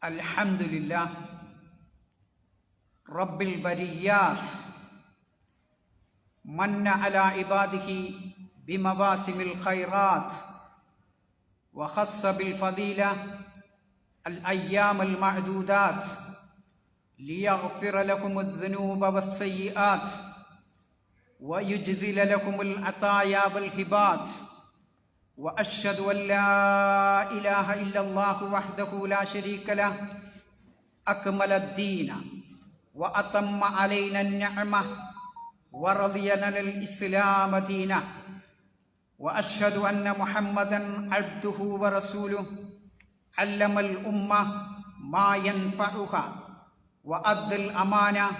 Alhamdulillah Rabbil Bariyat Manna ala ibadihi bimawasimil khairat wa khassa bil fadila al-ayyam al-ma'dudat liyaghfira lakum adh-dhunuba was-sayyi'at wa yujzila lakum al-ataya wal-hibat wa ashhadu an la ilaha illallah wahdahu la sharika lah akmala ad-din wa atamma alayna an-ni'mah wa radiyana al-islam dinan wa ashhadu anna muhammadan abduhu wa rasuluhu allama al-ummah ma yanfa'uha wa adda al-amana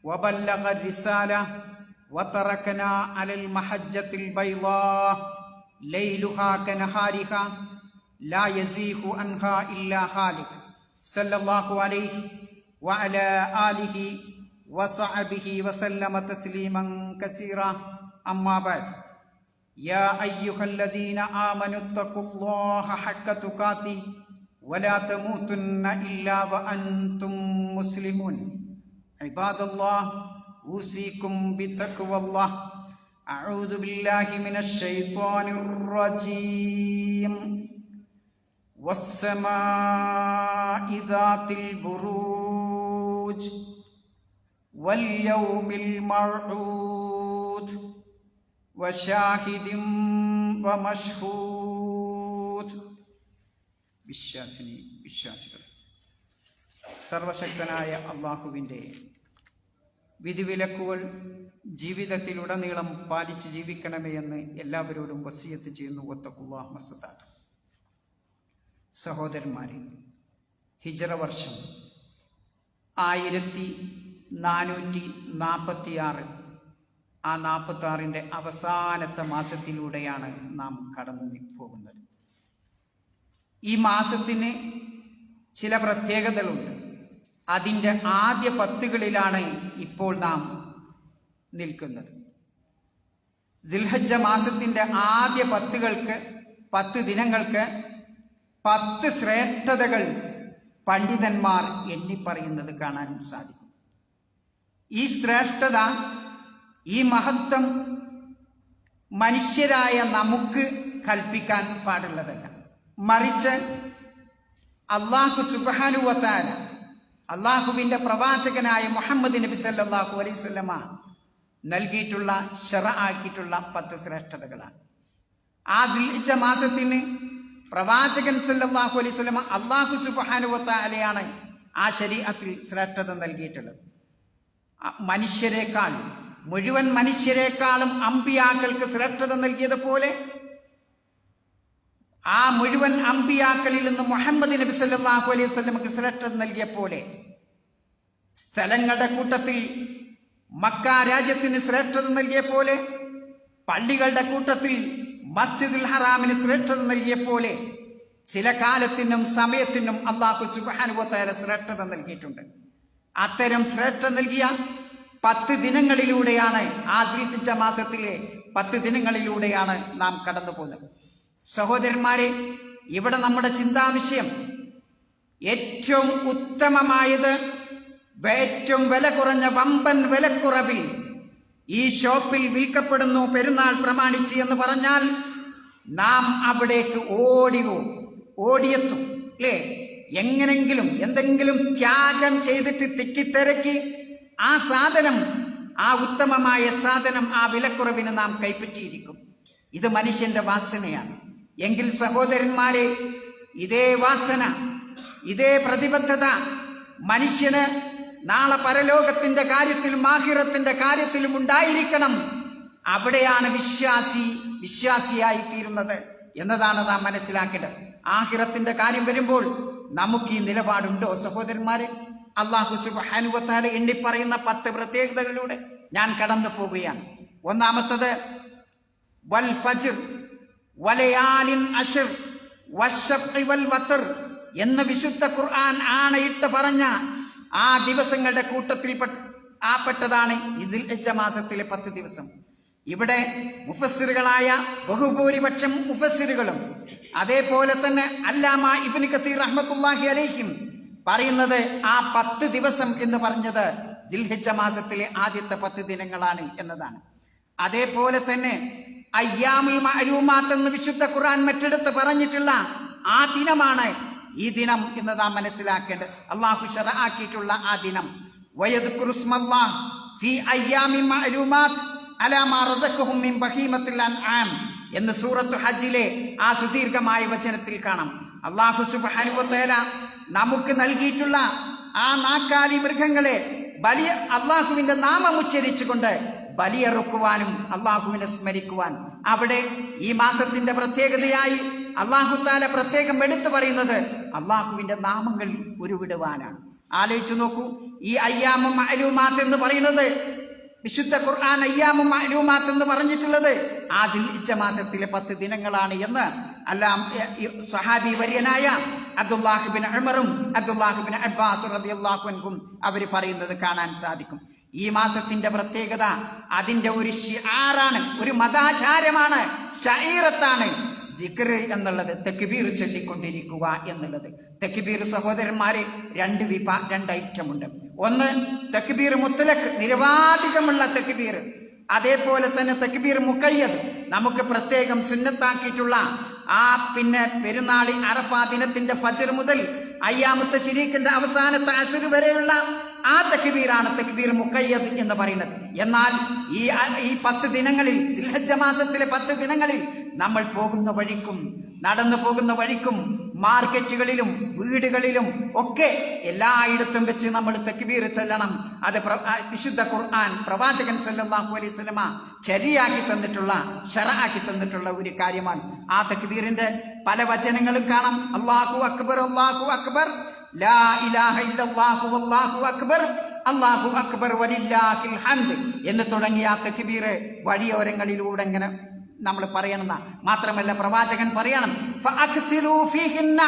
wa ballagha ar-risala wa tarakana 'ala al-mahajjati al-bayda ليلها كنهارها لا يزيغ عنها إلا خالق صلى الله عليه وعلى آله وصحبه وسلم تسليما كثيرا أما بعد يا أيها الذين آمنوا اتقوا الله حق تقاته ولا تموتن إلا وأنتم مسلمون عباد الله أوصيكم بتقوى الله أعوذ بالله من الشيطان الرجيم والسماء ذات البروج واليوم الموعود وشاهد ومشهود വിശ്വാസികൾ സർവശക്തനായ അല്ലാഹുവിൻ്റെ വിധിവിലക്കുകൾ ജീവിതത്തിലുടനീളം പാലിച്ച് ജീവിക്കണമേ എന്ന് എല്ലാവരോടും വസിയത്ത് ചെയ്യുന്നു. വത്തഖുല്ലാഹ് മസ്തതാഅതു. സഹോദരന്മാരെ, ഹിജ്റ വർഷം 1446 ആ 46ന്റെ അവസാനത്തെ മാസത്തിലൂടെയാണ് നാം കടന്നു പോകുന്നത്. ഈ മാസത്തിന് ചില പ്രത്യേകതകളുണ്ട്. അതിൻ്റെ ആദ്യ 10കളിലാണ് ഇപ്പോൾ നാം നിൽക്കുന്നത്. ദിൽഹജ്ജ മാസത്തിൻ്റെ ആദ്യ 10 ദിനങ്ങൾക്ക് 10 ശ്രേഷ്ഠതകൾ പണ്ഡിതന്മാർ എണ്ണിപ്പറയുന്നത് കാണാൻ സാധിക്കും. ഈ ശ്രേഷ്ഠത, ഈ മഹത്വം മനുഷ്യരായ നമുക്ക് കൽപ്പിക്കാൻ പാടുള്ളതല്ല. മറിച്ച് അല്ലാഹു സുബ്ഹാനഹു വ തആല അള്ളാഹുവിൻ്റെ പ്രവാചകനായ മുഹമ്മദ് നബി സല്ലല്ലാഹു അലൈഹി വസല്ലമ നൽകിയിട്ടുള്ള ശറഅാക്കിയിട്ടുള്ള 10 ശ്രേഷ്ഠതകളാണ്. ആ ദിൽഹിജ്ജ മാസത്തിന് പ്രവാചകൻ സല്ലല്ലാഹു അലൈഹി വസല്ലമ അല്ലാഹു സുബ്ഹാനഹു വ തആലയാണ് ആ ശരീഅത്തിൽ ശ്രേഷ്ഠത നൽകിയിട്ടുള്ളത്. മുഴുവൻ മനുഷ്യരെക്കാളും അമ്പിയാക്കൾക്ക് ശ്രേഷ്ഠത നൽകിയതുപോലെ ആ മുഴുവൻ അമ്പിയാക്കളിൽ നിന്ന് മുഹമ്മദ് നബി സല്ലല്ലാഹു അലൈഹി വസല്ലമക്ക് ശ്രേഷ്ഠത നൽകിയ പോലെ സ്ഥലങ്ങളുടെ കൂട്ടത്തിൽ മക്ക രാജ്യത്തിന് ശ്രേഷ്ഠത നൽകിയ പോലെ, പള്ളികളുടെ കൂട്ടത്തിൽ മസ്ജിദുൽ ഹറാമിന് ശ്രേഷ്ഠത നൽകിയ പോലെ, ചില കാലത്തിനും സമയത്തിനും അല്ലാഹു സുബ്ഹാനഹു വ തആല ശ്രേഷ്ഠത നൽകിയിട്ടുണ്ട്. അത്തരം ശ്രേഷ്ഠത നൽകിയ 10 ദിനങ്ങളിലൂടെയാണ്, ആ ദിൽഹിജ്ജ മാസത്തിലെ 10 ദിനങ്ങളിലൂടെയാണ് നാം കടന്നു പോകുന്നത്. സഹോദരന്മാരെ, ഇവിടെ നമ്മുടെ ചിന്താവിഷയം ഏറ്റവും ഉത്തമമായത്, ഏറ്റവും വില കുറഞ്ഞ വമ്പൻ വിലക്കുറവിൽ ഈ ഷോപ്പിൽ വിൽക്കപ്പെടുന്നു പെരുന്നാൾ പ്രമാണിച്ച് എന്ന് പറഞ്ഞാൽ നാം അവിടേക്ക് ഓടിയെത്തും അല്ലേ? എങ്ങനെങ്കിലും എന്തെങ്കിലും ത്യാഗം ചെയ്തിട്ട് തിക്കിത്തിരക്കി ആ സാധനം, ആ ഉത്തമമായ സാധനം, ആ വിലക്കുറവിന് നാം കൈപ്പറ്റിയിരിക്കും. ഇത് മനുഷ്യന്റെ വാസനയാണ്. എങ്കിൽ സഹോദരന്മാരെ, ഇതേ വാസന, ഇതേ പ്രതിബദ്ധത മനുഷ്യന് നാളെ പരലോകത്തിന്റെ കാര്യത്തിലും ആഖിറത്തിന്റെ കാര്യത്തിലും ഉണ്ടായിരിക്കണം. അവിടെയാണ് വിശ്വാസിയായി തീരുന്നത് എന്നതാണ് നാം മനസ്സിലാക്കേണ്ടത്. ആഖിറത്തിന്റെ കാര്യം വരുമ്പോൾ നമുക്ക് ഈ നിലപാടുണ്ടോ സഹോദരന്മാരെ? അല്ലാഹു സുബ്ഹാനഹു വ തആല എണ്ണിപ്പറയുന്ന 10 പ്രത്യേകതകളിലൂടെ ഞാൻ കടന്നു പോവുകയാണ്. ഒന്നാമത്തത് വൽ ഫജ്ർ വലയാലിൻ അശ്ർ വശഫ്ഇ വൽ വത്ർ എന്ന വിശുദ്ധ ഖുർആൻ ആണയിട്ട് പറഞ്ഞ ആ ദിവസങ്ങളുടെ കൂട്ടത്തിൽ പെട്ടതാണ് ദിൽഹിജ്ജ മാസത്തിലെ 10 ദിവസം. ഇവിടെ മുഫസ്സിറുകളായ ബഹുഭൂരിപക്ഷം മുഫസ്സിറുകളും അതേപോലെ തന്നെ അല്ലാമ ഇബ്നു കസീർ റഹ്മത്തുള്ളാഹി അലൈഹിം പറയുന്നത് ആ 10 ദിവസം എന്ന് പറഞ്ഞത് ദിൽഹിജ്ജ മാസത്തിലെ ആദ്യത്തെ 10 ദിനങ്ങളാണ് എന്നതാണ്. അതേപോലെ തന്നെ അയ്യാമുൽ മഅലൂമാത്ത് എന്ന് വിശുദ്ധ ഖുർആൻ മറ്റെടുത്ത് പറഞ്ഞിട്ടുള്ള ആ ദിനമാണ് ഈ ദിനം എന്ന് നാം മനസ്സിലാക്കേണ്ടത്. അള്ളാഹു ശറഅാക്കിയിട്ടുള്ള ആ ദിനം. വയദ്കുറുസ്മല്ലാഹ് ഫീ അയ്യാമിൻ മഅലൂമാത്ത് അലാ മാ റസഖഹും മിൻ ബഹീമത്തിൽ അൻആം എന്ന് സൂറത്ത് ഹജ്ജിലെ ആ സുദീർഘമായ വചനത്തിൽ കാണാം. അള്ളാഹു സുബ്ഹാനഹു വ തആല നമുക്ക് നൽകിയിട്ടുള്ള ആ നാക്കാലി മൃഗങ്ങളെ അള്ളാഹുവിന്റെ നാമം ഉച്ചരിച്ചുകൊണ്ട് ബലിയറുക്കുവാനും അള്ളാഹുവിനെ സ്മരിക്കുവാൻ. അവിടെ ഈ മാസത്തിന്റെ പ്രത്യേകതയായി അള്ളാഹു തആല പ്രത്യേകം എടുത്തു പറയുന്നത് അള്ളാഹുവിന്റെ നാമങ്ങൾ ഉരുവിടുവാനാണ്. ആലോചിച്ചു നോക്കൂ, ഈ അയ്യാമുൽ മഅലൂമാത്ത് എന്ന് പറയുന്നത് വിശുദ്ധ ഖുർആൻ അയ്യാമുൽ മഅലൂമാത്ത് എന്ന് പറഞ്ഞിട്ടുള്ളത് ആ ദിൽഹിജ്ജ മാസത്തിലെ 10 ദിനങ്ങളാണ് എന്ന് സഹാബി വര്യനായ അബ്ദുല്ലാഹ് ബിൻ ഉമറും അബ്ദുല്ലാഹ് ബിൻ അബ്ബാസ് റളിയല്ലാഹു അൻഹും അവർ പറയുന്നത് കാണാൻ സാധിക്കും. ഈ മാസത്തിന്റെ പ്രത്യേകത അതിന്റെ ഒരു ശിആറാണ്, ഒരു മതാചാരമാണ്, ശഈറത്താണ് സിക്ർ എന്നുള്ളത്, തക്ബീർ ചൊല്ലിക്കൊണ്ടിരിക്കുക എന്നുള്ളത്. തക്ബീർ സഹോദരന്മാരെ രണ്ട് ഐറ്റം ഉണ്ട്. ഒന്ന് തക്ബീർ മുത്ലഖ്, നിരവാധികമുള്ള തക്ബീർ. അതേപോലെ തന്നെ തക്ബീർ മുഖയ്യദ്, നമുക്ക് പ്രത്യേകം സുന്നത്താക്കിയിട്ടുള്ള ആ പെരുന്നാളി അറഫാ ദിനത്തിന്റെ ഫജ്ർ മുതൽ അയ്യാമുത്തെ ശരീക്കിന്റെ അവസാനത്തെ അസ്ർ വരെയുള്ള ആ തക്ബീറാണ് തക്ബീർ മുഖയ്യദ് എന്ന് പറയുന്നത്. എന്നാൽ ഈ 10 ദിനങ്ങളിൽ, ദിൽഹിജ്ജ മാസത്തിലെ 10 ദിനങ്ങളിൽ നമ്മൾ പോകുന്ന വഴിക്കും നടന്നു പോകുന്ന വഴിക്കും മാർക്കറ്റുകളിലും വീടുകളിലും ഒക്കെ എല്ലായിടത്തും വെച്ച് നമ്മൾ തക്ബീർ ചൊല്ലണം. അത് വിശുദ്ധ ഖുർആൻ പ്രവാചകൻ സല്ലല്ലാഹു അലൈഹി വസല്ലമ ശരിയാക്കി തന്നിട്ടുള്ള, ശറഅാക്കി തന്നിട്ടുള്ള ഒരു കാര്യമാണ്. ആ തക്ബീറിന്റെ പല വചനങ്ങളും കാണാം. അല്ലാഹു അക്ബർ, അല്ലാഹു അക്ബർ, ലാ ഇലാഹ ഇല്ലല്ലാഹു വല്ലാഹു അക്ബർ, അല്ലാഹു അക്ബർ വലില്ലാഹിൽ ഹംദ് എന്ന് തുടങ്ങിയ ആ തക്ബീർ വഴിയോരങ്ങളിലൂടെ ഇങ്ങനെ നമ്മൾ പറയണം. മാത്രമല്ല പ്രവാചകൻ പറയണം, ഫഅക്തിറൂ ഫീഹിന്ന,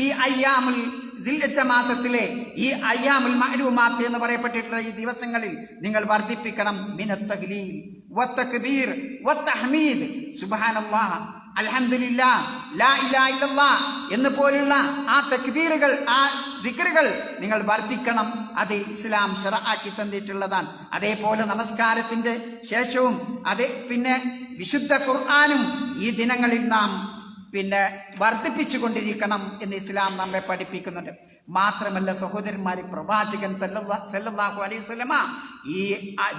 ഈ അയ്യാമുൽ ദിൽഹിജ്ജ മാസത്തിലെ ഈ അയ്യാമുൽ മഅലൂമാത്ത് എന്ന് പറയപ്പെട്ടിട്ടുള്ള ഈ ദിവസങ്ങളിൽ നിങ്ങൾ വർദ്ധിപ്പിക്കണം മിനത്ത് തഹ്ലീൽ വത്തക്ബീർ വത്തഹ്മീദ്, സുബ്ഹാനല്ലാഹ്, അൽഹംദുലില്ലാഹ്, ലാ ഇലാഹ ഇല്ലല്ലാഹ് എന്ന് പോലുള്ള ആ തക്ബീറുകൾ, ആ ദിക്റുകൾ നിങ്ങൾ വർദ്ധിക്കണം. അത് ഇസ്ലാം ശറഅാക്കി തന്നിട്ടുള്ളതാണ്. അതേപോലെ നമസ്കാരത്തിന്റെ ശേഷവും വിശുദ്ധ ഖുർആനും ഈ ദിനങ്ങളിൽ നാം വർദ്ധിപ്പിച്ചു കൊണ്ടിരിക്കണം എന്ന് ഇസ്ലാം നമ്മെ പഠിപ്പിക്കുന്നുണ്ട്. മാത്രമല്ല സഹോദരന്മാരെ, പ്രവാചകൻ സല്ലല്ലാഹു അലൈഹി വസല്ലമ ഈ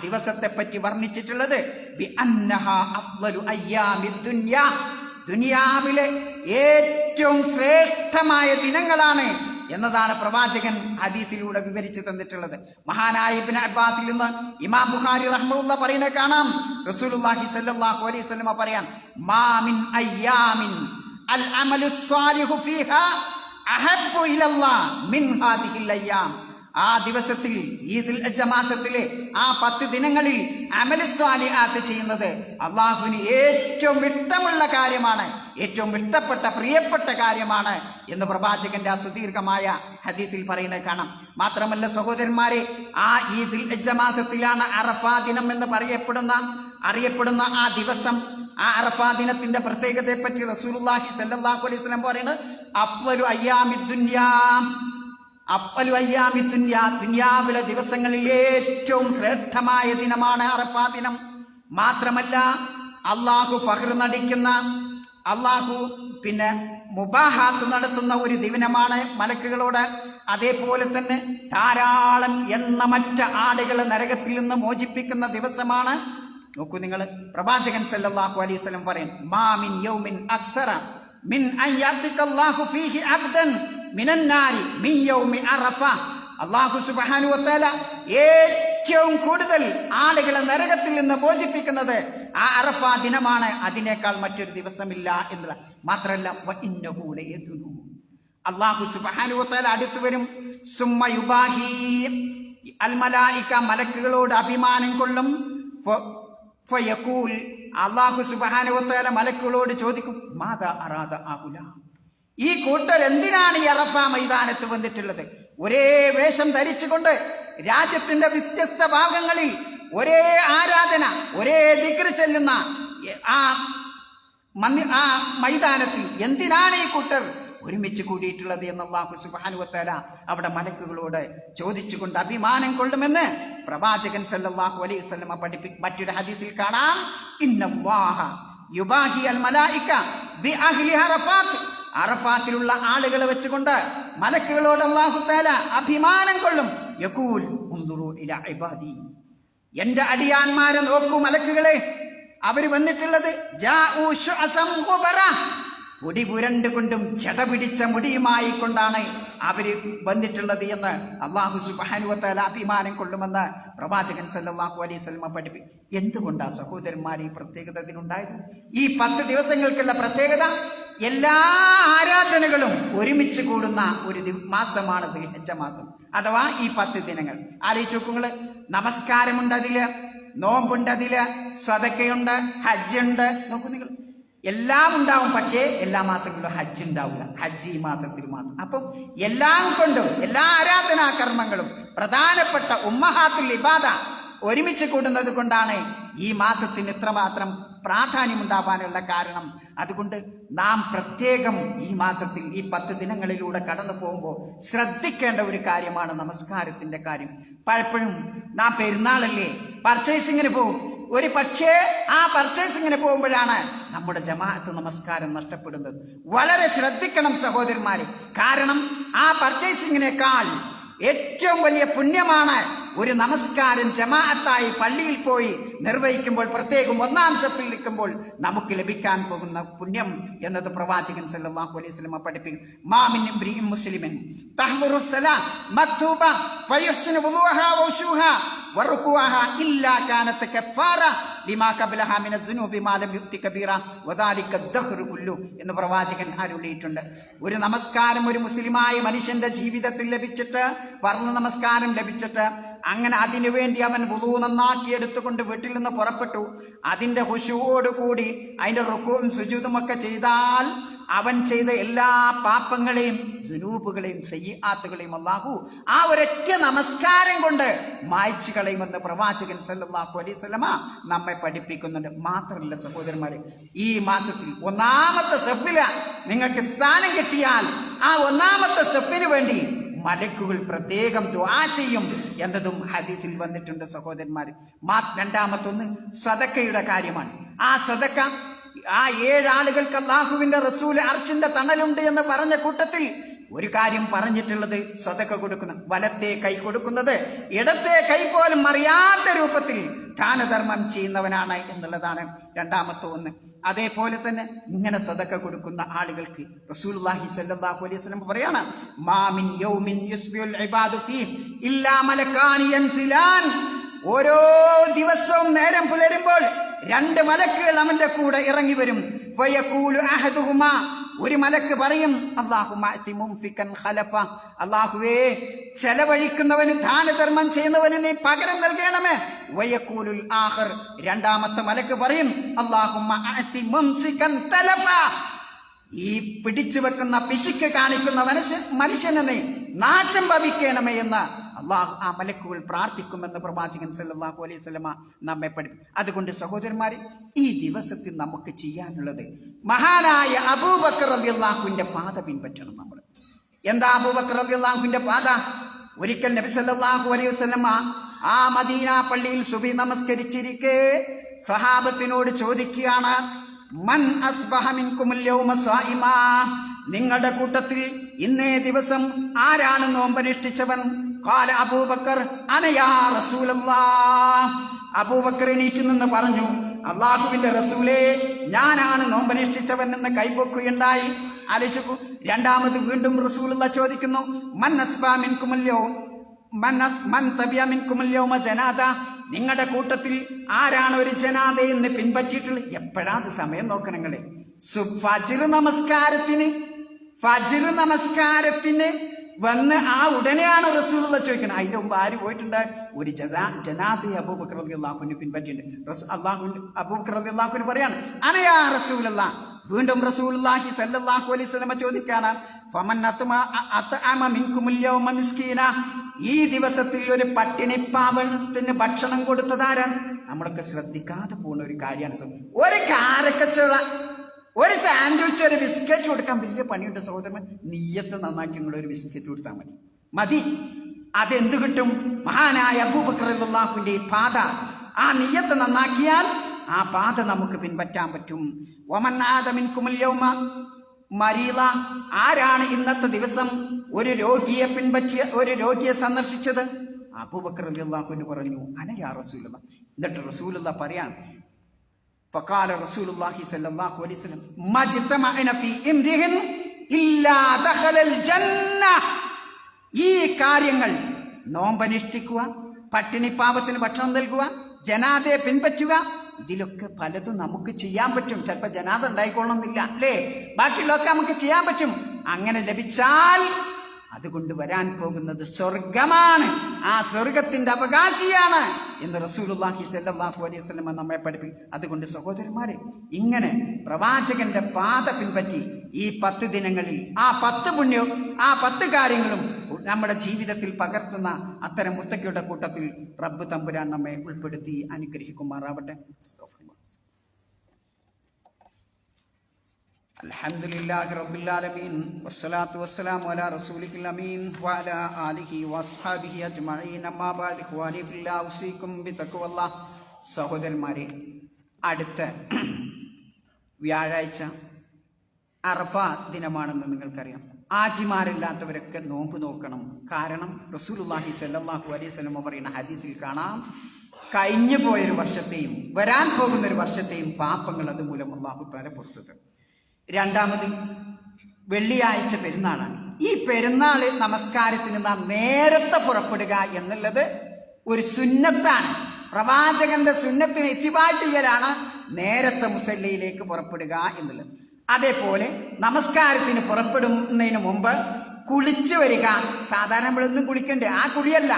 ദിവസത്തെ പറ്റി വർണ്ണിച്ചിട്ടുള്ളത് ബിഅന്നഹാ അഫ്ളലു അയ്യാമിദ് ദുനിയ, ദുനിയാവിലെ ഏറ്റവും ശ്രേഷ്ഠമായ ദിനങ്ങളാണ് എന്നതാണ് പ്രവാചകൻ ഹദീസിലൂടെ വിവരിച്ചു തന്നിട്ടുള്ളത്. മഹാനായ ഇബ്നു അബ്ബാസിൽ നിന്ന് ഇമാം ബുഖാരി റഹ്മത്തുള്ളാഹി പറയുന്നത് കാണാം. റസൂലുള്ളാഹി സ്വല്ലല്ലാഹു അലൈഹി വസല്ലം പറയാൻ, മാ മിൻ അയ്യാമിൻ അൽ അമലു സ്വാലിഹു ഫീഹാ അഹബ്ബു ഇലല്ലാഹ് മിൻ ഹാദിഹിൽ അയ്യാം. ആ ദിവസത്തിൽ, ഈ ദിൽഹിജ്ജ മാസത്തിലെ ആ 10 ദിനങ്ങളിൽ അമലു സ്വാലിഹാത്ത് ചെയ്യുന്നത് അള്ളാഹുവിന് ഏറ്റവും ഇഷ്ടമുള്ള കാര്യമാണ്, ഏറ്റവും ഇഷ്ടപ്പെട്ട പ്രിയപ്പെട്ട കാര്യമാണ് എന്ന് പ്രവാചകന്റെ ആ സുദീർഘമായ ഹദീസിൽ പറയുന്നത് കാണാം. മാത്രമല്ല സഹോദരന്മാരെ, ഈ ദിൽഹിജ്ജ മാസത്തിലാണ് അറഫാ ദിനം എന്ന് അറിയപ്പെടുന്ന ആ ദിവസം. ആ അറഫാ ദിനത്തിന്റെ പ്രത്യേകതയെ പറ്റി റസൂലുള്ളാഹി സ്വല്ലല്ലാഹു അലൈഹി വസല്ലം പറയുന്നത്, അഫ്ളലു അയ്യാമിദ് ദുനിയാ, അഫ്ളലു അയ്യാമിദ് ദുനിയാ, ദുനിയാവിലെ ദിവസങ്ങളിൽ ഏറ്റവും ശ്രേഷ്ഠമായ ദിനമാണ് അറഫാ ദിനം. മാത്രമല്ല അള്ളാഹു ഫഖ്ർ നടിക്കുന്ന, അള്ളാഹു മുബാഹാത്ത് നടത്തുന്ന ഒരു ദിനമാണ് മലക്കുകളോട്. അതേപോലെ തന്നെ ധാരാളം എണ്ണമറ്റ ആടുകളെ നരകത്തിൽ നിന്ന് മോചിപ്പിക്കുന്ന ദിവസമാണ്. നോക്കൂ നിങ്ങൾ, പ്രവാചകൻ സല്ലല്ലാഹു അലൈഹി വസല്ലം പറയും, മാ മിൻ യൗമിൻ അക്സറ മിൻ അൻ യഅതികല്ലാഹു ഫീഹി അബ്ദൻ മിനൻ നാരി മിൻ യൗമി അറഫ. അല്ലാഹു സുബ്ഹാനഹു വ തആല ഏറ്റവും കൂടുതൽ ആളുകളെ നരകത്തിൽ നിന്ന് മോചിപ്പിക്കുന്നത് ആ അറഫ ദിനമാണ്. അതിനേക്കാൾ മറ്റൊരു ദിവസമില്ല എന്നുള്ള. മാത്രമല്ല വഇന്നഹു ലയദുനു, അല്ലാഹു സുബ്ഹാനഹു വ തആല അടുത്തു വരും. സുമ്മ യുബാഹി അൽ മലായിക, മലക്കുകളോട് അഭിമാനം കൊള്ളും. ഫയഖൂൽ, അല്ലാഹു സുബ്ഹാനഹു വ തആല മലക്കുകളോട് ചോദിക്കും, മാദാ അറാദ ഹൗല, ഈ കൂട്ടർ എന്തിനാണ് ഈ അറഫ മൈതാനത്ത് വന്നിട്ടുള്ളത്? ഒരേ വേഷം ധരിച്ചുകൊണ്ട് രാജ്യത്തിന്റെ വ്യത്യസ്ത ഭാഗങ്ങളിൽ ഒരേ ആരാധന, ഒരേ ദിക്ർ ചെല്ലുന്ന ആ മൈതാനത്തിൽ എന്തിനാണ് ഈ കൂട്ടർ ഒരുമിച്ച് കൂടിയിട്ടുള്ളത് എന്ന് അല്ലാഹു സുബ്ഹാനഹു വ തആല അവിടെ മലക്കുകളോട് ചോദിച്ചുകൊണ്ട് അഭിമാനം കൊള്ളുമെന്ന് പ്രവാചകൻ സല്ലല്ലാഹു അലൈഹി വസല്ലം മറ്റൊരു ഹദീസിൽ കാണാം. ഇന്നല്ലാഹ യുബാഹി അൽ മലായിക ബി അഹ്ലി അറഫാത്ത്. അറഫാത്തിലുള്ള ആളുകളെ വെച്ചുകൊണ്ട് മലക്കുകളോട് അല്ലാഹു തആല അഭിമാനം കൊള്ളും. യഖൂൽ ഉൻദുറു ഇലാ ഇബാദി, എന്റെ അടിയാന്മാരെ നോക്കൂ മലക്കുകളെ, അവര് വന്നിട്ടുള്ളത് പൊടി പുരണ്ടുകൊണ്ടും ചെട പിടിച്ച മുടിയുമായി കൊണ്ടാണ് അവര് വന്നിട്ടുള്ളത് എന്ന് അല്ലാഹു സുബ്ഹാനഹു വ തആല അഭിമാനം കൊള്ളുമെന്ന് പ്രവാചകൻ സല്ലല്ലാഹു അലൈഹി വസല്ലം പഠിപ്പിക്കും. എന്തുകൊണ്ടാ സഹോദരന്മാരെ ഈ പ്രത്യേകത ഇതിനുണ്ടായത്? ഈ 10 ദിവസങ്ങൾക്കുള്ള പ്രത്യേകത, എല്ലാ ആരാധനകളും ഒരുമിച്ച് കൂടുന്ന ഒരു മാസമാണ് ദുൽഹിജ്ജ മാസം, അഥവാ ഈ 10 ദിനങ്ങൾ. ആലോചിച്ച് നോക്കുങ്ങള്, നമസ്കാരമുണ്ട് അതില്, നോമ്പുണ്ട് അതില്, സദക്കയുണ്ട്, ഹജ്ജുണ്ട്. നോക്കൂ നിങ്ങൾ, എല്ലാം ഉണ്ടാവും. പക്ഷേ എല്ലാ മാസങ്ങളിലും ഹജ്ജ് ഉണ്ടാവില്ല, ഹജ്ജ് ഈ മാസത്തിൽ മാത്രം. അപ്പം എല്ലാം കൊണ്ടും എല്ലാ ആരാധനാ കർമ്മങ്ങളും പ്രധാനപ്പെട്ട ഉമ്മഹാത്തുൽ ഇബാദ ഒരുമിച്ച് കൂടുന്നത് കൊണ്ടാണ് ഈ മാസത്തിന് ഇത്രമാത്രം പ്രാധാന്യമുണ്ടാവാനുള്ള കാരണം. അതുകൊണ്ട് നാം പ്രത്യേകം ഈ മാസത്തിൽ ഈ 10 ദിനങ്ങളിലൂടെ കടന്നു പോകുമ്പോൾ ശ്രദ്ധിക്കേണ്ട ഒരു കാര്യമാണ് നമസ്കാരത്തിന്റെ കാര്യം. പലപ്പോഴും നാം പെരുന്നാളല്ലേ പർച്ചേസിങ്ങിന് പോകും. ഒരു പക്ഷേ ആ പർച്ചേസിങ്ങിന് പോകുമ്പോഴാണ് നമ്മുടെ ജമാഅത്ത് നമസ്കാരം നഷ്ടപ്പെടുന്നത്. വളരെ ശ്രദ്ധിക്കണം സഹോദരന്മാരെ. കാരണം ആ പർച്ചേസിങ്ങിനേക്കാൾ ഏറ്റവും വലിയ പുണ്യമാണ് ഒരു നമസ്കാരം ജമാഅത്തായി പള്ളിയിൽ പോയി നിർവഹിക്കുമ്പോൾ, പ്രത്യേകം 1-ാം സഫിൽ നിൽക്കുമ്പോൾ നമുക്ക് ലഭിക്കാൻ പോകുന്ന പുണ്യം എന്നത് പ്രവാചകൻ സല്ലല്ലാഹു അലൈഹി വസല്ലം പഠിപ്പിക്കും. മാ മിൻ ഇംറിഇൻ മുസ്ലിമിൻ തഹ്ദുറു സ്വലാ മക്തൂബ ഫയഹ്സിനു വുളൂഹ വശൂഹ വറുകൂഹ ഇല്ലാ കാനത് കഫാറ ലിമാ ഖബലഹ മിന ദുനൂബി മാ ലം യുതി കബീറ വദാലിക ദഹ്റു കുല്ലു എന്ന് പ്രവാചകൻ അരുളിയിട്ടുണ്ട്. ഒരു നമസ്കാരം ഒരു മുസ്ലിമായ മനുഷ്യന്റെ ജീവിതത്തിൽ ലഭിച്ചിട്ട്, ഫർള് നമസ്കാരം ലഭിച്ചിട്ട്, അങ്ങനെ അതിനുവേണ്ടി അവൻ വുളൂ നന്നാക്കി എടുത്തുകൊണ്ട് വീട്ടിൽ നിന്ന് പുറപ്പെട്ടു, അതിന്റെ ഖുശൂഅോടുകൂടി അതിന്റെ റുകൂഉം സുജൂദും ഒക്കെ ചെയ്താൽ അവൻ ചെയ്ത എല്ലാ പാപങ്ങളെയും ദുനൂബുകളെയും സയ്യിആത്തുകളെയും അല്ലാഹു ആ ഒരൊറ്റ നമസ്കാരം കൊണ്ട് മായ്ച്ചു കളയുമെന്ന് പ്രവാചകൻ സല്ലല്ലാഹു അലൈഹി വസല്ലമ നമ്മെ പഠിപ്പിക്കുന്നുണ്ട്. മാത്രമല്ല സഹോദരന്മാരെ, ഈ മാസത്തിൽ 1-ാമത്തെ സഫില നിങ്ങൾക്ക് സ്ഥാനം കിട്ടിയാൽ ആ 1-ാമത്തെ സഫിന് വേണ്ടി മലക്കുകൾ പ്രത്യേകം ദുആ ചെയ്യും എന്നതും ഹദീസിൽ വന്നിട്ടുണ്ട് സഹോദരന്മാർ. 2-ാമത്തൊന്ന് സദക്കയുടെ കാര്യമാണ്. ആ സദക്ക, ആ 7 ആളുകൾക്ക് അല്ലാഹുവിന്റെ റസൂൽ അർശിന്റെ തണലുണ്ട് എന്ന് പറഞ്ഞ കൂട്ടത്തിൽ ഒരു കാര്യം പറഞ്ഞിട്ടുള്ളത്, സദക്ക കൊടുക്കുന്ന വലത്തെ കൈ കൊടുക്കുന്നത് ഇടത്തെ കൈ പോലും അറിയാത്ത രൂപത്തിൽ ദാനധർമ്മം ചെയ്യുന്നവനാണ് എന്നുള്ളതാണ് 2-ാമത്തെ ഒന്ന്. അതേപോലെ തന്നെ ഇങ്ങനെ സദക്ക കൊടുക്കുന്ന ആളുകൾക്ക് റസൂലുള്ളാഹി സ്വല്ലല്ലാഹു അലൈഹി വസല്ലം പറയാണ്, മാ മിൻ യൗമിൻ യുസ്ബിഹുൽ ഇബാദു ഫീഹി ഇല്ലാ മലക്കാനി യൻസിലാൻ. ഓരോ ദിവസവും നേരം പുലരുമ്പോൾ 2 മലക്കുകൾ അവന്റെ കൂടെ ഇറങ്ങി വരും. ഫയഖൂലു അഹദുഹുമാ, ഒരു മലക്ക് പറയും, അല്ലാഹുമ്മ അതി മുൻഫികൻ ഖലഫ, അല്ലാഹുവേ ചെലവഴിക്കുന്നവന്, ദാനധർമ്മം ചെയ്യുന്നവന് നീ പകരം നൽകണമേ. വയഖൂലുൽ ആഖർ, 2-ാമത്തെ മലക്ക് പറയും, അല്ലാഹുമ്മ അതി മുംസികൻ തലഫ, ഈ പിടിച്ചു വെക്കുന്ന പിശുക്ക് കാണിക്കുന്ന മനുഷ്യനെ നീ നാശം ഭവിക്കണമേ എന്ന് അള്ളാഹു ആ മലക്കുകൾ പ്രാർത്ഥിക്കുമെന്ന് പ്രവാചകൻ സല്ലല്ലാഹു അലൈഹി വസല്ലമ നമ്മെ പഠിപ്പിക്കും. അതുകൊണ്ട് സഹോദരന്മാരെ, ഈ ദിവസത്തിൽ നമുക്ക് ചെയ്യാനുള്ളത് മഹാനായ അബൂബക്കർ റളിയല്ലാഹുവിന്റെ പാത പിൻപറ്റണം. നമ്മൾ എന്താ അബൂബക്കർ റളിയല്ലാഹുവിന്റെ പാത? ഒരിക്കൽ നബി സല്ലല്ലാഹു അലൈഹി വസല്ലമ ആ മദീന പള്ളിയിൽ സുബഹി നമസ്കരിച്ചിരിക്കെ സഹാബത്തിനോട് ചോദിക്കുകയാണ്, മൻ അസ്ബഹ മിൻകുമുൽ യൗമ സായിമാ, നിങ്ങളുടെ കൂട്ടത്തിൽ ഇന്നേ ദിവസം ആരാണ് നോമ്പനുഷ്ഠിച്ചവൻ? ഖാല അബൂബക്കർ അന യാ റസൂലല്ലാഹ്. അബൂബക്കർ എണീറ്റ് നിന്ന് പറഞ്ഞു, അള്ളാഹുവിന്റെ റസൂലേ, ഞാനാണ് നോമ്പനുഷ്ഠിച്ചവൻ എന്ന് കൈപൊക്കുകയുണ്ടായി. ആലോചിക്കൂ, 2-ാമത് വീണ്ടും റസൂലുള്ളാഹി ചോദിക്കുന്നു, മൻ അസ്ബഹ മിൻകുമുൽ യൗമ മൻ തബിയ മിൻകുമുൽ യൗമ ജനാദ, നിങ്ങളുടെ കൂട്ടത്തിൽ ആരാണ് ഒരു ജനാദയെന്ന് പിൻപറ്റിയിട്ടുള്ളത്? എപ്പോഴാത് സമയം നോക്കണങ്ങളെ, ഫജ്ർ നമസ്കാരത്തിന് വന്ന് ആ ഉടനെയാണ് റസൂലുള്ളാഹി ചോദിക്കുന്നത്. അതിന്റെ മുമ്പ് ആര് പോയിട്ടുണ്ട്? ഒരു ജനാദയെ അബൂബക്കർ റളിയല്ലാഹുവിനെ പിൻപറ്റിയിട്ടുണ്ട്. അബൂബക്കർ റളിയല്ലാഹു പറയാണ്, അന യാ റസൂലല്ലാഹ്. വീണ്ടും റസൂലുള്ളാഹി സ്വല്ലല്ലാഹു അലൈഹി വസല്ലം ചോദിക്കാണ്, ഫമൻ അത്അമ മിൻകുമുൽ യൗമ മിസ്കീന, ഈ ദിവസത്തിൽ ഒരു പട്ടിണിപ്പാവത്തിന് ഭക്ഷണം കൊടുത്തതാരാണ്? നമ്മളൊക്കെ ശ്രദ്ധിക്കാതെ പോകുന്ന ഒരു കാര്യമാണ്. ഒരു കാരക്കച്ചുള ഒരു സാൻഡ്വിച്ച് ഒരു ബിസ്ക്കറ്റ് കൊടുക്കാൻ വലിയ പണിയുണ്ട് സഹോദരൻ. നിയ്യത്ത് നന്നാക്കി നിങ്ങൾ ഒരു ബിസ്ക്കറ്റ് കൊടുത്താൽ മതി. അതെന്ത് കിട്ടും? മഹാനായ അബൂബക്കർ റളിയല്ലാഹുവിന്റെ പാത, ആ നിയ്യത്ത് നന്നാക്കിയാൽ ആ പാത നമുക്ക് പിൻപറ്റാൻ പറ്റും. വമൻ ആദ മിൻകുമുൽ യൗമ മരീള, ആരാണ് ഇന്നത്തെ ദിവസം ഒരു രോഗിയെ സന്ദർശിച്ചത്? അബൂബക്കർ റളിയല്ലാഹു പറഞ്ഞു, അന യാ റസൂലുള്ളാഹ്. എന്നിട്ട് റസൂലുള്ളാഹ് പറയാൻ, ഫഖാല റസൂലുള്ളാഹി സ്വല്ലല്ലാഹു അലൈഹി വസല്ലം മജ്തമഅന ഫീ ഇംരിഹിൻ ഇല്ലാ ദഖലൽ ജന്ന. ഈ കാര്യങ്ങൾ, നോമ്പനുഷ്ഠിക്കുക, പട്ടിണി പാവത്തിന് ഭക്ഷണം നൽകുക, ജനാദയെ പിൻപറ്റുക, ഇതിലൊക്കെ പലതും നമുക്ക് ചെയ്യാൻ പറ്റും. ചിലപ്പോൾ ജനാദ ഉണ്ടായിക്കൊള്ളണമെന്നില്ല, അല്ലേ? ബാക്കിയുള്ളതൊക്കെ നമുക്ക് ചെയ്യാൻ പറ്റും. അങ്ങനെ ലഭിച്ചാൽ അതുകൊണ്ട് വരാൻ പോകുന്നത് സ്വർഗമാണ്, ആ സ്വർഗത്തിന്റെ അവകാശിയാണ് എന്ന് റസൂലുള്ളാഹി സ്വല്ലല്ലാഹു അലൈഹി വസല്ലം നമ്മെ പഠിപ്പിക്കും. അതുകൊണ്ട് സഹോദരന്മാരെ, ഇങ്ങനെ പ്രവാചകന്റെ പാത പിൻപറ്റി ഈ 10 ദിനങ്ങളിൽ ആ 10 കാര്യങ്ങളും നമ്മുടെ ജീവിതത്തിൽ പകർത്തുന്ന അത്തരം മുത്തക്കിയുടെ കൂട്ടത്തിൽ റബ്ബ് തമ്പുരാൻ നമ്മെ ഉൾപ്പെടുത്തി അനുഗ്രഹിക്കുമാറാവട്ടെ. അൽഹംദുലില്ലാഹി റബ്ബിൽ ആലമീൻ വസ്സലാത്തു വസ്സലാമു അലാ റസൂലിഹിൽ അമീൻ വഅലാ ആലിഹി വസ്ഹാബിഹി അജ്മഈൻ. അമ്മാ ബഅദ് ഇഖ്വാനി ഫില്ലാഹി ഉസീകും ബിതഖ്വല്ലാഹ്. സഹോദരന്മാരെ, അടുത്ത വ്യാഴാഴ്ച അറഫ ദിനമാണെന്ന് നിങ്ങൾക്കറിയാം. ആജിമാരില്ലാത്തവരൊക്കെ നോമ്പ് നോക്കണം. കാരണം റസൂലുള്ളാഹി സ്വല്ലല്ലാഹു അലൈഹി വസല്ലം പറയുന്ന ഹദീസിൽ കാണാം, കഴിഞ്ഞു പോയൊരു വർഷത്തെയും വരാൻ പോകുന്നൊരു വർഷത്തെയും പാപങ്ങൾ അതുമൂലം അല്ലാഹു തആല പുറത്തു തരും. രണ്ടാമത് വെള്ളിയാഴ്ച പെരുന്നാളാണ്. ഈ പെരുന്നാള് നമസ്കാരത്തിന് നാം നേരത്തെ പുറപ്പെടുക എന്നുള്ളത് ഒരു സുന്നത്താണ്. പ്രവാചകന്റെ സുന്നത്തിനെ ഇത്തിബാ ചെയ്യലാണ് നേരത്തെ മുസല്ലയിലേക്ക് പുറപ്പെടുക എന്നുള്ളത്. അതേപോലെ നമസ്കാരത്തിന് പുറപ്പെടുന്നതിന് മുമ്പ് കുളിച്ചു വരിക. സാധാരണ നമ്മളൊന്നും കുളിക്കണ്ടേ, ആ കുളിയല്ല,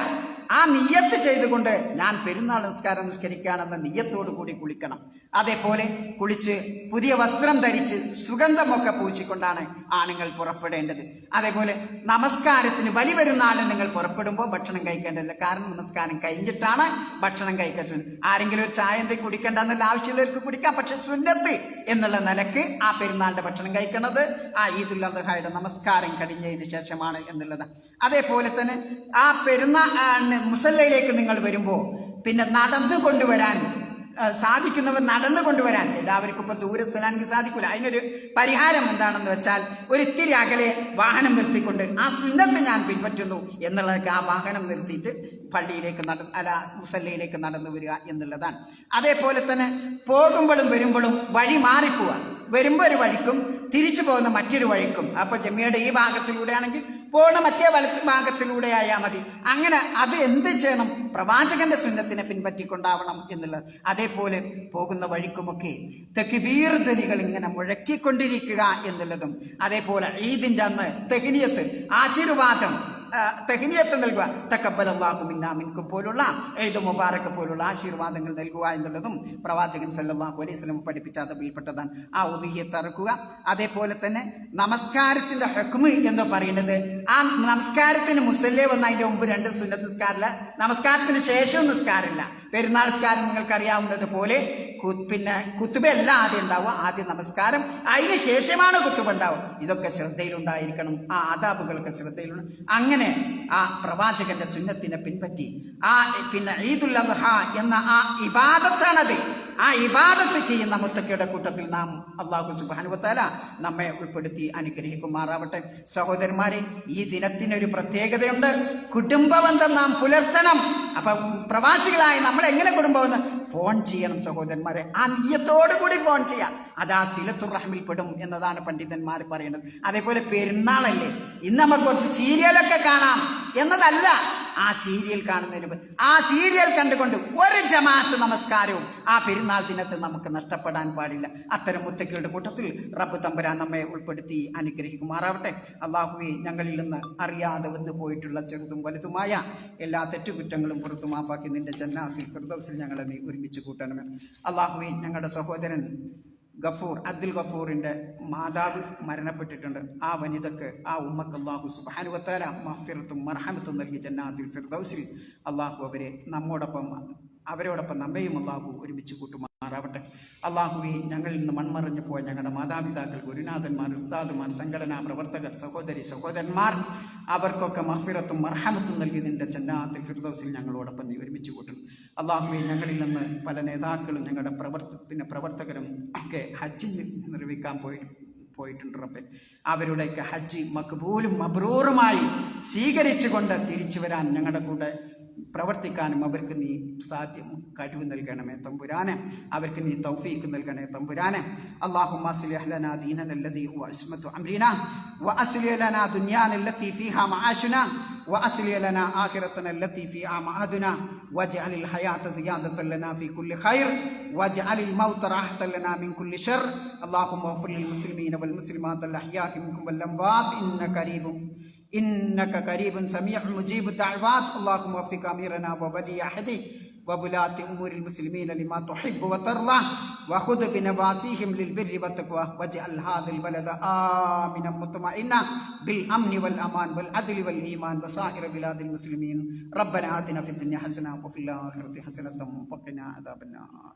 ആ നിയ്യത്ത് ചെയ്തുകൊണ്ട് ഞാൻ പെരുന്നാൾ നിസ്കാരം നിസ്കരിക്കുകയാണെന്ന നിയ്യത്തോടു കൂടി കുളിക്കണം. അതേപോലെ കുളിച്ച് പുതിയ വസ്ത്രം ധരിച്ച് സുഗന്ധമൊക്കെ പൂശിക്കൊണ്ടാണ് ആണുങ്ങൾ പുറപ്പെടേണ്ടത്. അതേപോലെ നമസ്കാരത്തിന് ബലി പെരുന്നാളിന് നിങ്ങൾ പുറപ്പെടുമ്പോൾ ഭക്ഷണം കഴിക്കേണ്ടതില്ല. കാരണം നമസ്കാരം കഴിഞ്ഞിട്ടാണ് ഭക്ഷണം കഴിക്കാൻ. ആരെങ്കിലും ഒരു ചായ എന്തെങ്കിലും കുടിക്കേണ്ടെന്നല്ല, ആവശ്യമുള്ളവർക്ക് കുടിക്കാം. പക്ഷെ സുന്നത്ത് എന്നുള്ള നിലക്ക് ആ പെരുന്നാളിന്റെ ഭക്ഷണം കഴിക്കുന്നത് ആ ഈദുൽ അദ്ഹയുടെ നമസ്കാരം കഴിഞ്ഞതിന് ശേഷമാണ് എന്നുള്ളത്. അതേപോലെ തന്നെ ആ പെരുന്നാൾ മുസല്ലയിലേക്ക് നിങ്ങൾ വരുമ്പോൾ പിന്നെ നടന്നു കൊണ്ടുവരാൻ സാധിക്കുന്നവർ നടന്നു കൊണ്ടുവരാൻ. എല്ലാവർക്കും ഇപ്പൊ ദൂരസ്ഥലാണെങ്കിൽ സാധിക്കൂല. അതിനൊരു പരിഹാരം എന്താണെന്ന് വെച്ചാൽ ഒരിത്തിരി അകലെ വാഹനം നിർത്തിക്കൊണ്ട് ആ സുന്നത്ത് ഞാൻ പിൻപറ്റുന്നു എന്നുള്ളതൊക്കെ ആ വാഹനം നിർത്തിയിട്ട് പള്ളിയിലേക്ക് മുസല്ലയിലേക്ക് നടന്നു വരിക എന്നുള്ളതാണ്. അതേപോലെ തന്നെ പോകുമ്പോഴും വരുമ്പോഴും വഴി മാറിപ്പോവുക. വരുമ്പോൾ ഒരു വഴിക്കും തിരിച്ചു പോകുന്ന മറ്റൊരു വഴിക്കും. അപ്പൊ ജമിയയുടെ ഈ ഭാഗത്തിലൂടെ ആണെങ്കിൽ പോകുന്ന മറ്റേ വലത്ത് ഭാഗത്തിലൂടെ ആയാൽ മതി. അങ്ങനെ അത് എന്ത് ചെയ്യണം? പ്രവാചകന്റെ സുന്നത്തിനെ പിൻപറ്റിക്കൊണ്ടാവണം എന്നുള്ളത്. അതേപോലെ പോകുന്ന വഴിക്കുമൊക്കെ തക്ബീർ ധ്വനികൾ ഇങ്ങനെ മുഴക്കിക്കൊണ്ടിരിക്കുക എന്നുള്ളതും, അതേപോലെ ഈദിന്റെ അന്ന് തഹ്നിയത്ത് ആശീർവാദം തഹ്നിയത്ത് നൽകുക, തഖബ്ബലല്ലാഹു മിന്നാ മിൻകും പോലുള്ള ഈദ് മുബാറക് പോലുള്ള ആശീർവാദങ്ങൾ നൽകുക എന്നുള്ളതും പ്രവാചകൻ സല്ലല്ലാഹു അലൈഹി വസല്ലം പഠിപ്പിച്ച അതബിൽപ്പെട്ടതാണ്. ആ ഉദിയ്യത്ത് അറക്കുക. അതേപോലെ തന്നെ നമസ്കാരത്തിന്റെ ഹുക്മ് എന്ന് പറയുന്നത്, ആ നമസ്കാരത്തിന് മുസല്ലേ വന്ന അതിന്റെ മുമ്പ് 2 സുന്നത്ത് നിസ്കാരമില്ല, നമസ്കാരത്തിന് ശേഷവും നിസ്കാരമില്ല. പെരുന്നാൾ നിസ്കാരം നിങ്ങൾക്ക് അറിയാവുന്നത് പോലെ പിന്നെ കുത്തുബ അല്ല ആദ്യം ഉണ്ടാവുക, ആദ്യം നമസ്കാരം, അതിന് ശേഷമാണ് കുത്തുബ ഉണ്ടാവുക. ഇതൊക്കെ ശ്രദ്ധയിലുണ്ടായിരിക്കണം, ആ ആദാബുകളൊക്കെ ശ്രദ്ധയിലുണ്ട്. അങ്ങനെ ആ പ്രവാചകന്റെ സുന്നത്തിനെ പിൻപറ്റി ആ പിന്നെ ഈദുൽ അദ്ഹ എന്ന ആ ഇബാദത്താണത്. ആ ഇബാദത്ത് ചെയ്യുന്ന മുത്തക്കിയുടെ കൂട്ടത്തിൽ നാം അല്ലാഹു സുബ്ഹാനഹു വ തആല നമ്മെ ഉൾപ്പെടുത്തി അനുഗ്രഹിക്കുമാറാവട്ടെ. സഹോദരന്മാരെ, ഈ ദിനത്തിനൊരു പ്രത്യേകതയുണ്ട്. കുടുംബബന്ധം നാം പുലർത്തണം. അപ്പൊ പ്രവാസികളായി നമ്മൾ എങ്ങനെ കുടുംബബന്ധം ഫോൺ ചെയ്യണം സഹോദരന്മാരെ. ആ നിയ്യത്തോടു കൂടി ഫോൺ ചെയ്യാം. അത് ആ സിലത്തുർ റഹ്മിൽ പെടും എന്നതാണ് പണ്ഡിതന്മാർ പറയുന്നത്. അതേപോലെ പെരുന്നാളല്ലേ, ഇന്ന് നമുക്ക് കുറച്ച് സീരിയലൊക്കെ കാണാം എന്നതല്ല. ആ സീരിയൽ കാണുന്നതിന് ആ സീരിയൽ കണ്ടുകൊണ്ട് ഒരു ജമാഅത്ത് നമസ്കാരവും ആ പെരുന്നാൾ ദിനത്തെ നമുക്ക് നഷ്ടപ്പെടാൻ പാടില്ല. അത്തരം മുത്തക്കിയുടെ കൂട്ടത്തിൽ റബ്ബ് തമ്പുരാൻ നമ്മെ ഉൾപ്പെടുത്തി അനുഗ്രഹിക്കുമാറാവട്ടെ. അല്ലാഹുവേ, ഞങ്ങളിൽ നിന്ന് അറിയാതെ വന്നു പോയിട്ടുള്ള ചെറുതും വലുതുമായ എല്ലാ തെറ്റുകുറ്റങ്ങളും പുറത്തു മാഫാക്കി നിന്റെ ജന്നാത്തുൽ ഫിർദൗസിൽ ഞങ്ങളെ നീ ഒരുമിച്ച് കൂട്ടണമേ. അല്ലാഹുവേ, ഞങ്ങളുടെ സഹോദരൻ അബ്ദുൽ ഗഫൂറിന്റെ മാതാവ് മരണപ്പെട്ടിട്ടുണ്ട്. ആ വനിതക്ക്, ആ ഉമ്മക്ക് അല്ലാഹു സുബ്ഹാനഹു വ തആല മഗ്ഫിറത്തും മർഹമത്തും നൽകി ജന്നാത്തുൽ ഫിർദൗസിൽ അല്ലാഹു അവരോടൊപ്പം നമ്മയും അല്ലാഹു ഒരുമിച്ച് കൂട്ടുമാറാവട്ടെ. മാറാവട്ടെ. അള്ളാഹുവേ, ഞങ്ങളിൽ നിന്ന് മൺമറഞ്ഞു പോയ ഞങ്ങളുടെ മാതാപിതാക്കൾ, ഗുരുനാഥന്മാർ, ഉസ്താദുമാർ, സംഘടനാ പ്രവർത്തകർ, സഹോദരി സഹോദരന്മാർ, അവർക്കൊക്കെ മഗ്ഫിറത്തും മർഹമത്തും നൽകി നിന്റെ ജന്നാത്തുൽ ഫിർദൗസിൽ ഞങ്ങളോടൊപ്പം നീ ഒരുമിച്ച് കൂട്ടും. അള്ളാഹുവേ, ഞങ്ങളിൽ നിന്ന് പല നേതാക്കളും ഞങ്ങളുടെ പ്രവർത്തകരും ഒക്കെ ഹജ്ജ് നിർവഹിക്കാൻ പോയിട്ടുണ്ട് റബ്ബേ. അവരുടെയൊക്കെ ഹജ്ജ് മഖ്ബൂലും മബ്രൂറുമായി സ്വീകരിച്ചുകൊണ്ട് തിരിച്ചു വരാൻ ഞങ്ങളുടെ കൂടെ പ്രവർത്തിക്കാനും അവർക്ക് നീ കഴിവ് നൽകണമേ തമ്പുരാനെ. അവർക്ക് നീ തൗഫീഖ് നൽകണേ തമ്പുരാനെ. അല്ലാഹുമ്മ അസ്ലിഹ് ലനാ ദീനന അല്ലദീ ഹുവ ഇസ്മത്തു അംരിനാ വഅസ്ലിഹ് ലനാ ദുനിയാന അല്ലതീ ഫീഹാ മആശുനാ വഅസ്ലിഹ് ലനാ ആഖിറതന അല്ലതീ ഫീഹാ മഅദുനാ വജ്അലിൽ ഹയാത സിയാദതൻ ലനാ ഫീ കുല്ലി ഖൈർ വജ്അലിൽ മൗത റാഹതൻ ലനാ മിൻ കുല്ലി ശർ. അല്ലാഹുമ്മ ഗ്ഫിർ ലിൽ മുസ്ലിമീന വൽ മുസ്ലിമാത് അൽ അഹ്യാഇ മിൻകും വൽ അംവാത് إنك قريب سميع مجيب الدعوات. اللهم وفق أميرنا وولي عهده وولاة أمور المسلمين لما تحب وترضى وخذ بنواسيهم للبر والتقوى واجعل هذا البلد آمنا مطمئنا بالأمن والأمان والعدل والإيمان وسائر بلاد المسلمين. ربنا آتنا في الدنيا حسنة وفي الآخرة حسنة وقنا عذاب النار.